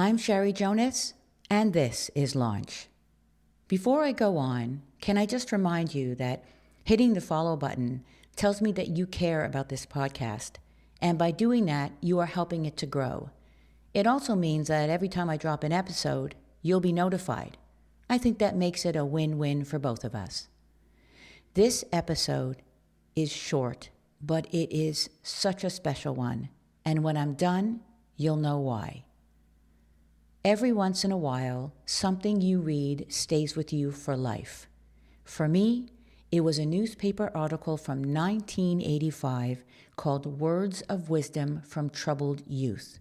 I'm Sherry Jonas, and this is Launch. Before I go on, can I just remind you that hitting the follow button tells me that you care about this podcast, and by doing that, you are helping it to grow. It also means that every time I drop an episode, you'll be notified. I think that makes it a win-win for both of us. This episode is short, but it is such a special one, and when I'm done, you'll know why. Every once in a while, something you read stays with you for life. For me, it was a newspaper article from 1985 called Words of Wisdom from Troubled Youth.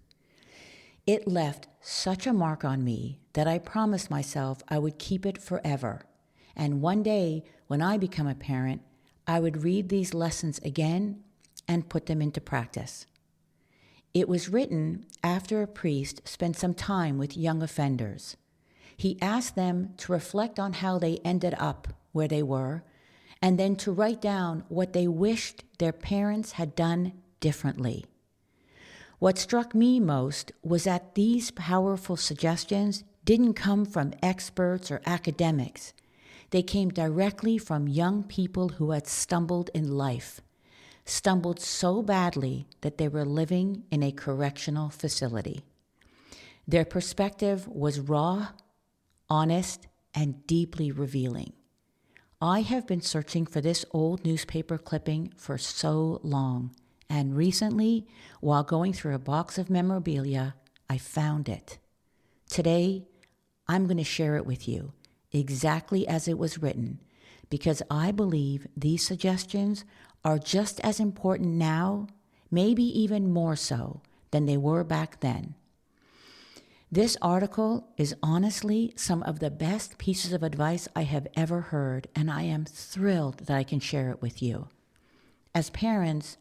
It left such a mark on me that I promised myself I would keep it forever. And one day, when I become a parent, I would read these lessons again and put them into practice. It was written after a priest spent some time with young offenders. He asked them to reflect on how they ended up where they were, and then to write down what they wished their parents had done differently. What struck me most was that these powerful suggestions didn't come from experts or academics. They came directly from young people who had stumbled in life. Stumbled so badly that they were living in a correctional facility. Their perspective was raw, honest, and deeply revealing. I have been searching for this old newspaper clipping for so long, and recently, while going through a box of memorabilia, I found it. Today, I'm going to share it with you, exactly as it was written, because I believe these suggestions are just as important now, maybe even more so than they were back then. This article is honestly some of the best pieces of advice I have ever heard, and I am thrilled that I can share it with you. As parents,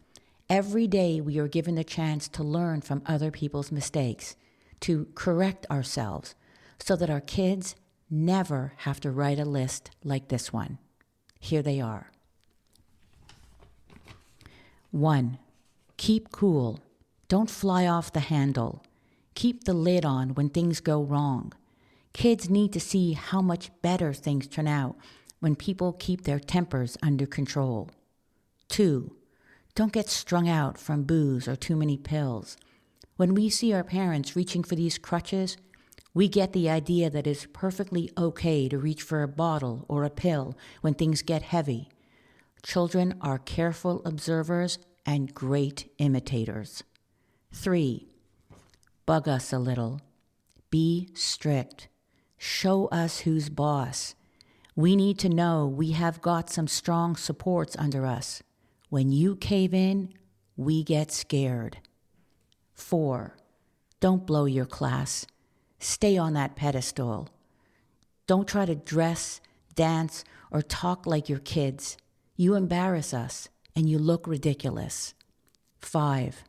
every day we are given the chance to learn from other people's mistakes, to correct ourselves, so that our kids never have to write a list like this one. Here they are. 1. Keep cool. Don't fly off the handle. Keep the lid on when things go wrong. Kids need to see how much better things turn out when people keep their tempers under control. 2. Don't get strung out from booze or too many pills. When we see our parents reaching for these crutches, we get the idea that it's perfectly okay to reach for a bottle or a pill when things get heavy. Children are careful observers and great imitators. 3. Bug us a little. Be strict. Show us who's boss. We need to know we have got some strong supports under us. When you cave in, we get scared. 4. Don't blow your class. Stay on that pedestal. Don't try to dress, dance, or talk like your kids. You embarrass us, and you look ridiculous. 5.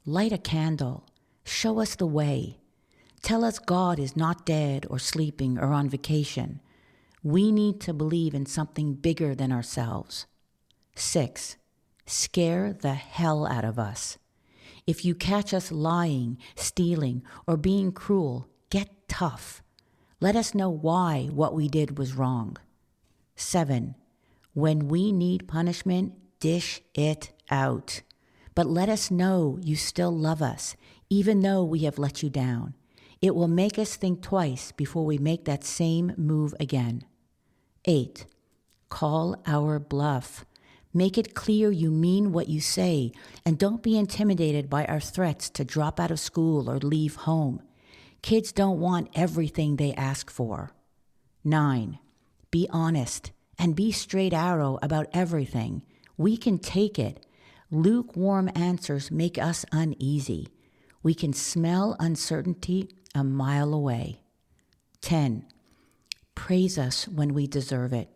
Light a candle. Show us the way. Tell us God is not dead or sleeping or on vacation. We need to believe in something bigger than ourselves. 6. Scare the hell out of us. If you catch us lying, stealing, or being cruel, get tough. Let us know why what we did was wrong. 7. When we need punishment, dish it out. But let us know you still love us, even though we have let you down. It will make us think twice before we make that same move again. 8. Call our bluff. Make it clear you mean what you say, and don't be intimidated by our threats to drop out of school or leave home. Kids don't want everything they ask for. 9. Be honest and be straight arrow about everything. We can take it. Lukewarm answers make us uneasy. We can smell uncertainty a mile away. 10. Praise us when we deserve it.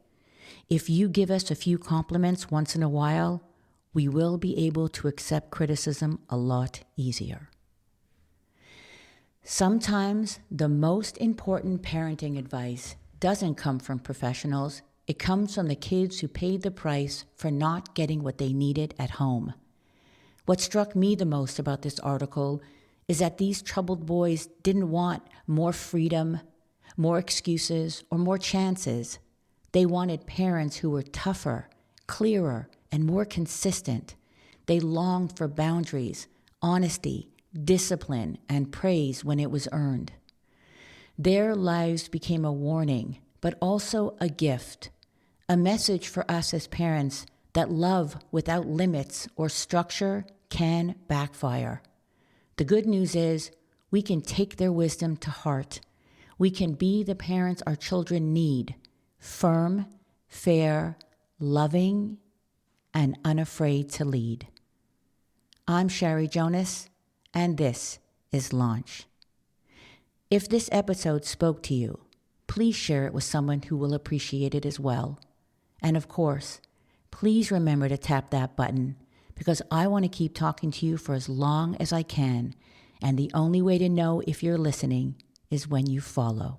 If you give us a few compliments once in a while, we will be able to accept criticism a lot easier. Sometimes the most important parenting advice doesn't come from professionals. It comes from the kids who paid the price for not getting what they needed at home. What struck me the most about this article is that these troubled boys didn't want more freedom, more excuses, or more chances. They wanted parents who were tougher, clearer, and more consistent. They longed for boundaries, honesty, discipline, and praise when it was earned. Their lives became a warning, but also a gift, a message for us as parents that love without limits or structure can backfire. The good news is we can take their wisdom to heart. We can be the parents our children need, firm, fair, loving, and unafraid to lead. I'm Sherry Jonas, and this is Launch. If this episode spoke to you, please share it with someone who will appreciate it as well. And of course, please remember to tap that button because I want to keep talking to you for as long as I can, and the only way to know if you're listening is when you follow.